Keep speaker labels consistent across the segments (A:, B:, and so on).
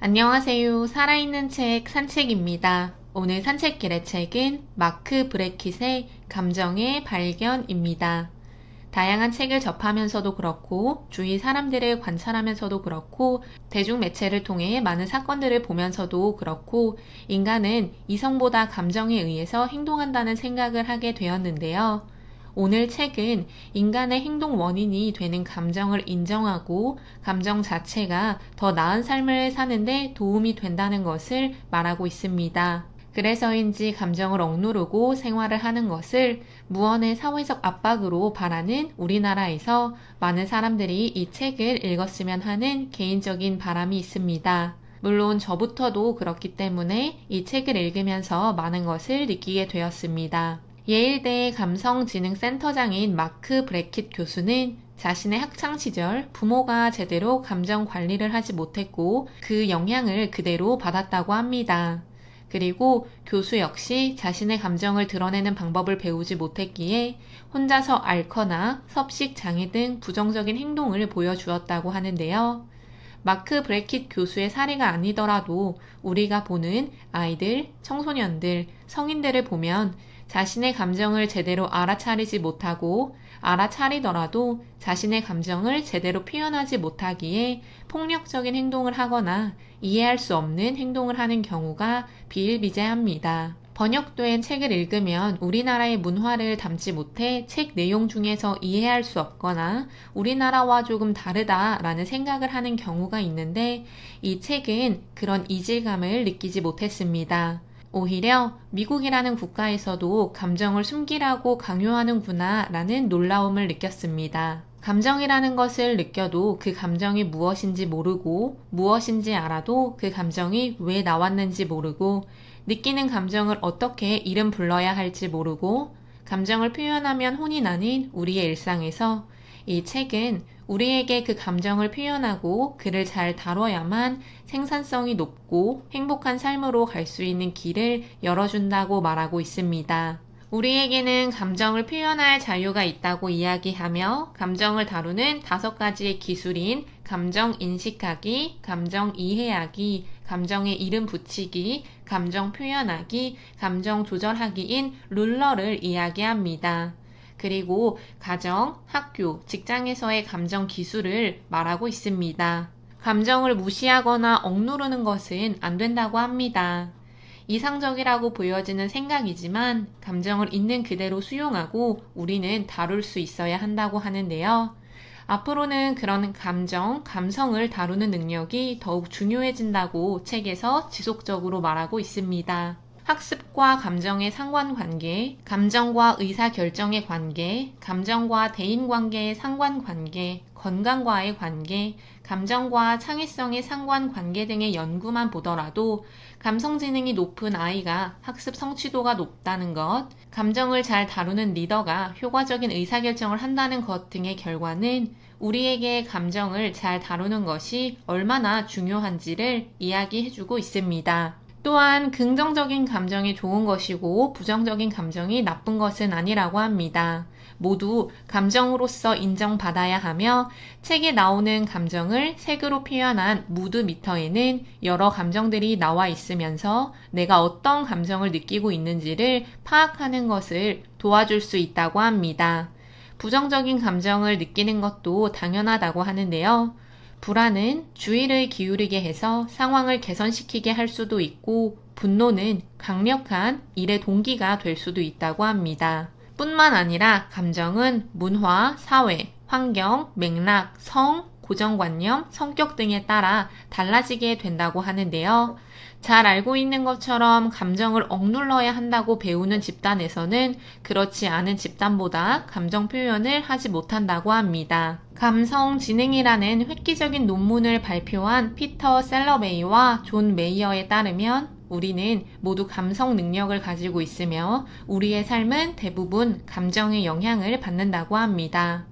A: 안녕하세요. 살아있는 책 산책입니다. 오늘 산책길의 책은 마크 브레킷의 감정의 발견입니다. 다양한 책을 접하면서도 그렇고 주위 사람들을 관찰하면서도 그렇고 대중매체를 통해 많은 사건들을 보면서도 그렇고 인간은 이성보다 감정에 의해서 행동한다는 생각을 하게 되었는데요. 오늘 책은 인간의 행동 원인이 되는 감정을 인정하고 감정 자체가 더 나은 삶을 사는데 도움이 된다는 것을 말하고 있습니다. 그래서인지 감정을 억누르고 생활을 하는 것을 무언의 사회적 압박으로 바라는 우리나라에서 많은 사람들이 이 책을 읽었으면 하는 개인적인 바람이 있습니다. 물론 저부터도 그렇기 때문에 이 책을 읽으면서 많은 것을 느끼게 되었습니다. 예일대 감성지능센터장인 마크 브레킷 교수는 자신의 학창시절 부모가 제대로 감정 관리를 하지 못했고 그 영향을 그대로 받았다고 합니다. 그리고 교수 역시 자신의 감정을 드러내는 방법을 배우지 못했기에 혼자서 앓거나 섭식 장애 등 부정적인 행동을 보여주었다고 하는데요. 마크 브레킷 교수의 사례가 아니더라도 우리가 보는 아이들, 청소년들, 성인들을 보면 자신의 감정을 제대로 알아차리지 못하고 알아차리더라도 자신의 감정을 제대로 표현하지 못하기에 폭력적인 행동을 하거나 이해할 수 없는 행동을 하는 경우가 비일비재합니다. 번역된 책을 읽으면 우리나라의 문화를 담지 못해 책 내용 중에서 이해할 수 없거나 우리나라와 조금 다르다라는 생각을 하는 경우가 있는데 이 책은 그런 이질감을 느끼지 못했습니다. 오히려 미국이라는 국가에서도 감정을 숨기라고 강요하는구나 라는 놀라움을 느꼈습니다. 감정이라는 것을 느껴도 그 감정이 무엇인지 모르고 무엇인지 알아도 그 감정이 왜 나왔는지 모르고 느끼는 감정을 어떻게 이름 불러야 할지 모르고 감정을 표현하면 혼이 나는 우리의 일상에서 이 책은 우리에게 그 감정을 표현하고 그를 잘 다뤄야만 생산성이 높고 행복한 삶으로 갈 수 있는 길을 열어준다고 말하고 있습니다. 우리에게는 감정을 표현할 자유가 있다고 이야기하며 감정을 다루는 5가지의 기술인 감정 인식하기, 감정 이해하기, 감정에 이름 붙이기, 감정 표현하기, 감정 조절하기인 룰러를 이야기합니다. 그리고 가정, 학교, 직장에서의 감정 기술을 말하고 있습니다. 감정을 무시하거나 억누르는 것은 안 된다고 합니다. 이상적이라고 보여지는 생각이지만 감정을 있는 그대로 수용하고 우리는 다룰 수 있어야 한다고 하는데요. 앞으로는 그런 감정, 감성을 다루는 능력이 더욱 중요해진다고 책에서 지속적으로 말하고 있습니다. 학습과 감정의 상관관계, 감정과 의사결정의 관계, 감정과 대인관계의 상관관계, 건강과의 관계, 감정과 창의성의 상관관계 등의 연구만 보더라도 감성지능이 높은 아이가 학습 성취도가 높다는 것, 감정을 잘 다루는 리더가 효과적인 의사결정을 한다는 것 등의 결과는 우리에게 감정을 잘 다루는 것이 얼마나 중요한지를 이야기해주고 있습니다. 또한 긍정적인 감정이 좋은 것이고 부정적인 감정이 나쁜 것은 아니라고 합니다. 모두 감정으로서 인정받아야 하며 책에 나오는 감정을 색으로 표현한 무드 미터에는 여러 감정들이 나와 있으면서 내가 어떤 감정을 느끼고 있는지를 파악하는 것을 도와줄 수 있다고 합니다. 부정적인 감정을 느끼는 것도 당연하다고 하는데요. 불안은 주의를 기울이게 해서 상황을 개선시키게 할 수도 있고 분노는 강력한 일의 동기가 될 수도 있다고 합니다. 뿐만 아니라 감정은 문화, 사회, 환경, 맥락, 성, 고정관념, 성격 등에 따라 달라지게 된다고 하는데요. 잘 알고 있는 것처럼 감정을 억눌러야 한다고 배우는 집단에서는 그렇지 않은 집단보다 감정 표현을 하지 못한다고 합니다. 감성지능이라는 획기적인 논문을 발표한 피터 셀러베이와 존 메이어에 따르면 우리는 모두 감성 능력을 가지고 있으며 우리의 삶은 대부분 감정의 영향을 받는다고 합니다.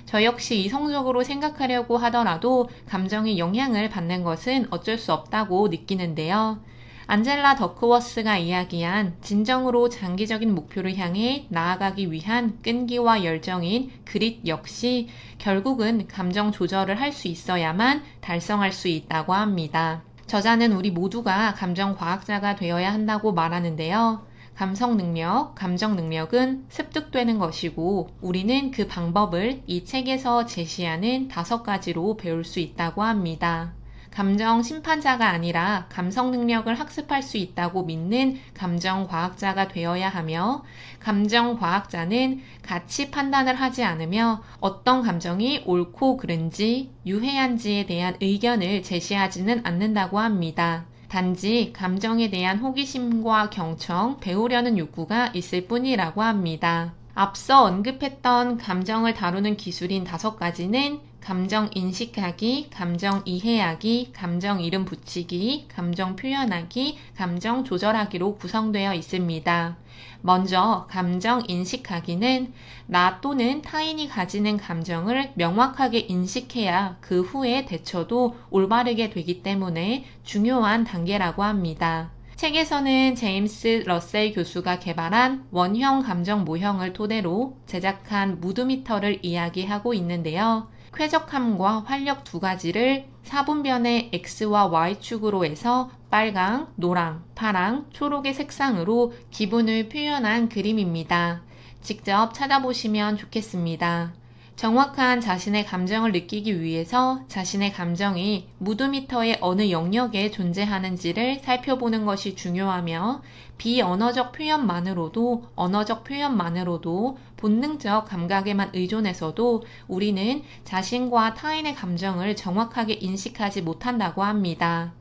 A: 저 역시 이성적으로 생각하려고 하더라도 감정의 영향을 받는 것은 어쩔 수 없다고 느끼는데요. 안젤라 더크워스가 이야기한 진정으로 장기적인 목표를 향해 나아가기 위한 끈기와 열정인 그릿 역시 결국은 감정 조절을 할 수 있어야만 달성할 수 있다고 합니다. 저자는 우리 모두가 감정과학자가 되어야 한다고 말하는데요. 감성 능력, 감정 능력은 습득되는 것이고 우리는 그 방법을 이 책에서 제시하는 5가지로 배울 수 있다고 합니다. 감정 심판자가 아니라 감성 능력을 학습할 수 있다고 믿는 감정과학자가 되어야 하며, 감정과학자는 가치 판단을 하지 않으며 어떤 감정이 옳고 그른지, 유해한지에 대한 의견을 제시하지는 않는다고 합니다. 단지 감정에 대한 호기심과 경청, 배우려는 욕구가 있을 뿐이라고 합니다. 앞서 언급했던 감정을 다루는 기술인 5가지는 감정 인식하기, 감정 이해하기, 감정 이름 붙이기, 감정 표현하기, 감정 조절하기로 구성되어 있습니다. 먼저 감정 인식하기는 나 또는 타인이 가지는 감정을 명확하게 인식해야 그 후의 대처도 올바르게 되기 때문에 중요한 단계라고 합니다. 책에서는 제임스 러셀 교수가 개발한 원형 감정 모형을 토대로 제작한 무드미터를 이야기하고 있는데요. 쾌적함과 활력 2가지를 4분변의 X와 Y축으로 해서 빨강, 노랑, 파랑, 초록의 색상으로 기분을 표현한 그림입니다. 직접 찾아보시면 좋겠습니다. 정확한 자신의 감정을 느끼기 위해서 자신의 감정이 무드미터의 어느 영역에 존재하는지를 살펴보는 것이 중요하며, 비언어적 표현만으로도 언어적 표현만으로도 본능적 감각에만 의존해서도 우리는 자신과 타인의 감정을 정확하게 인식하지 못한다고 합니다.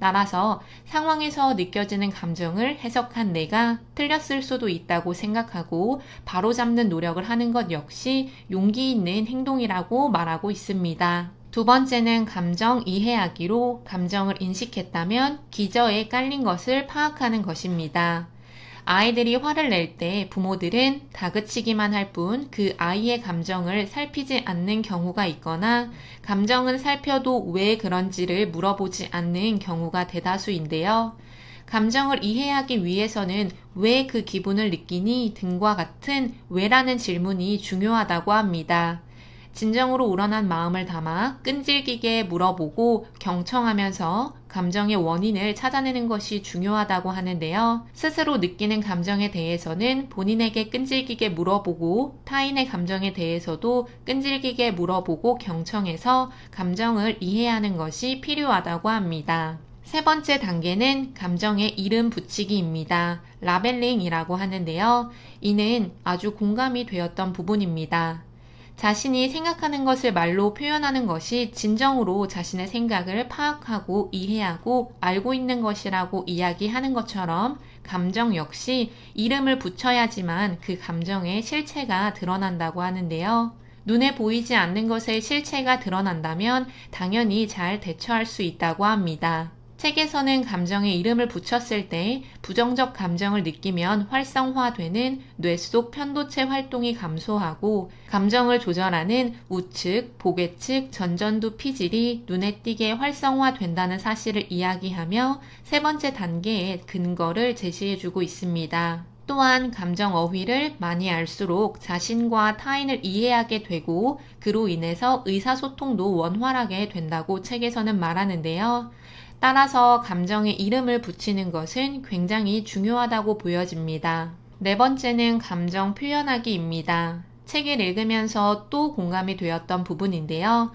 A: 따라서 상황에서 느껴지는 감정을 해석한 내가 틀렸을 수도 있다고 생각하고 바로잡는 노력을 하는 것 역시 용기 있는 행동이라고 말하고 있습니다. 2번째는 감정 이해하기로 감정을 인식했다면 기저에 깔린 것을 파악하는 것입니다. 아이들이 화를 낼 때 부모들은 다그치기만 할 뿐 그 아이의 감정을 살피지 않는 경우가 있거나, 감정은 살펴도 왜 그런지를 물어보지 않는 경우가 대다수인데요. 감정을 이해하기 위해서는 왜 그 기분을 느끼니 등과 같은 왜라는 질문이 중요하다고 합니다. 진정으로 우러난 마음을 담아 끈질기게 물어보고 경청하면서 감정의 원인을 찾아내는 것이 중요하다고 하는데요. 스스로 느끼는 감정에 대해서는 본인에게 끈질기게 물어보고 타인의 감정에 대해서도 끈질기게 물어보고 경청해서 감정을 이해하는 것이 필요하다고 합니다. 3번째 단계는 감정의 이름 붙이기입니다. 라벨링이라고 하는데요. 이는 아주 공감이 되었던 부분입니다. 자신이 생각하는 것을 말로 표현하는 것이 진정으로 자신의 생각을 파악하고 이해하고 알고 있는 것이라고 이야기하는 것처럼, 감정 역시 이름을 붙여야지만 그 감정의 실체가 드러난다고 하는데요. 눈에 보이지 않는 것의 실체가 드러난다면 당연히 잘 대처할 수 있다고 합니다. 책에서는 감정에 이름을 붙였을 때 부정적 감정을 느끼면 활성화되는 뇌 속 편도체 활동이 감소하고, 감정을 조절하는 우측, 보괴측, 전전두 피질이 눈에 띄게 활성화된다는 사실을 이야기하며 3번째 단계의 근거를 제시해주고 있습니다. 또한 감정 어휘를 많이 알수록 자신과 타인을 이해하게 되고 그로 인해서 의사소통도 원활하게 된다고 책에서는 말하는데요. 따라서 감정에 이름을 붙이는 것은 굉장히 중요하다고 보여집니다. 4번째는 감정 표현하기입니다. 책을 읽으면서 또 공감이 되었던 부분인데요.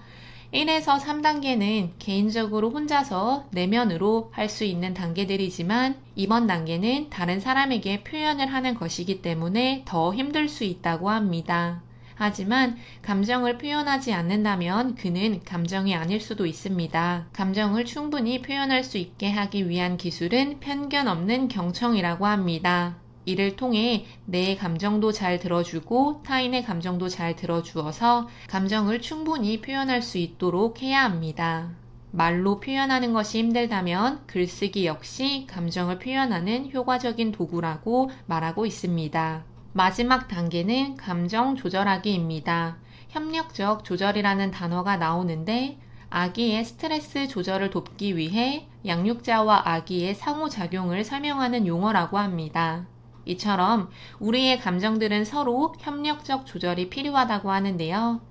A: 1에서 3단계는 개인적으로 혼자서 내면으로 할 수 있는 단계들이지만, 이번 단계는 다른 사람에게 표현을 하는 것이기 때문에 더 힘들 수 있다고 합니다. 하지만 감정을 표현하지 않는다면 그는 감정이 아닐 수도 있습니다. 감정을 충분히 표현할 수 있게 하기 위한 기술은 편견 없는 경청이라고 합니다. 이를 통해 내 감정도 잘 들어주고 타인의 감정도 잘 들어주어서 감정을 충분히 표현할 수 있도록 해야 합니다. 말로 표현하는 것이 힘들다면 글쓰기 역시 감정을 표현하는 효과적인 도구라고 말하고 있습니다. 마지막 단계는 감정 조절하기입니다. 협력적 조절이라는 단어가 나오는데, 아기의 스트레스 조절을 돕기 위해 양육자와 아기의 상호작용을 설명하는 용어라고 합니다. 이처럼 우리의 감정들은 서로 협력적 조절이 필요하다고 하는데요.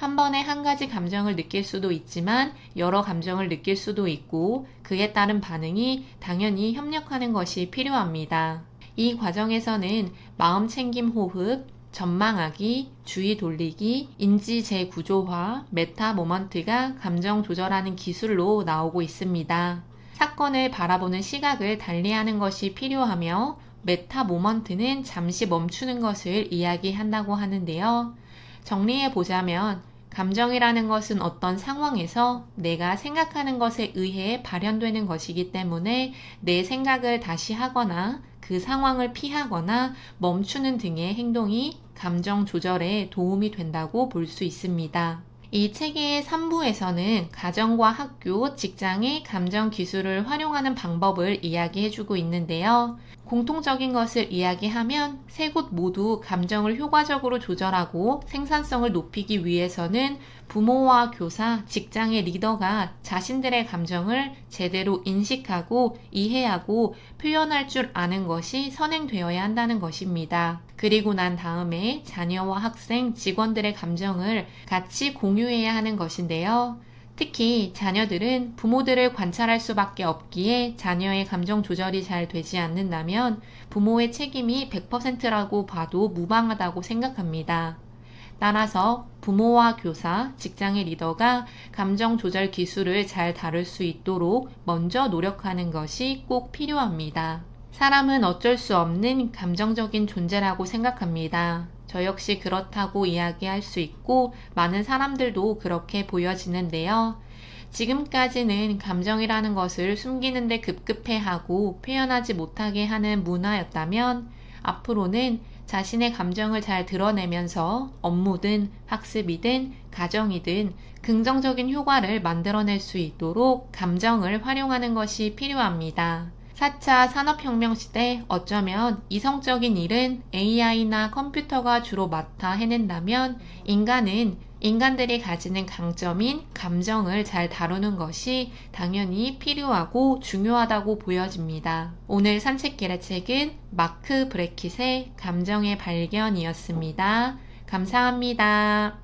A: 한 번에 한 가지 감정을 느낄 수도 있지만 여러 감정을 느낄 수도 있고 그에 따른 반응이 당연히 협력하는 것이 필요합니다. 이 과정에서는 마음 챙김 호흡, 전망하기, 주의 돌리기, 인지 재구조화, 메타 모먼트가 감정 조절하는 기술로 나오고 있습니다. 사건을 바라보는 시각을 달리하는 것이 필요하며 메타 모먼트는 잠시 멈추는 것을 이야기한다고 하는데요. 정리해 보자면 감정이라는 것은 어떤 상황에서 내가 생각하는 것에 의해 발현되는 것이기 때문에 내 생각을 다시 하거나 그 상황을 피하거나 멈추는 등의 행동이 감정 조절에 도움이 된다고 볼 수 있습니다. 이 책의 3부에서는 가정과 학교, 직장의 감정 기술을 활용하는 방법을 이야기해주고 있는데요. 공통적인 것을 이야기하면 세 곳 모두 감정을 효과적으로 조절하고 생산성을 높이기 위해서는 부모와 교사, 직장의 리더가 자신들의 감정을 제대로 인식하고 이해하고 표현할 줄 아는 것이 선행되어야 한다는 것입니다. 그리고 난 다음에 자녀와 학생, 직원들의 감정을 같이 공유해야 하는 것인데요. 특히 자녀들은 부모들을 관찰할 수밖에 없기에 자녀의 감정 조절이 잘 되지 않는다면 부모의 책임이 100%라고 봐도 무방하다고 생각합니다. 따라서 부모와 교사, 직장의 리더가 감정 조절 기술을 잘 다룰 수 있도록 먼저 노력하는 것이 꼭 필요합니다. 사람은 어쩔 수 없는 감정적인 존재라고 생각합니다. 저 역시 그렇다고 이야기할 수 있고 많은 사람들도 그렇게 보여지는데요. 지금까지는 감정이라는 것을 숨기는데 급급해하고 표현하지 못하게 하는 문화였다면 앞으로는 자신의 감정을 잘 드러내면서 업무든 학습이든 가정이든 긍정적인 효과를 만들어낼 수 있도록 감정을 활용하는 것이 필요합니다. 4차 산업혁명 시대 어쩌면 이성적인 일은 AI나 컴퓨터가 주로 맡아 해낸다면 인간은 인간들이 가지는 강점인 감정을 잘 다루는 것이 당연히 필요하고 중요하다고 보여집니다. 오늘 산책길의 책은 마크 브레킷의 감정의 발견이었습니다. 감사합니다.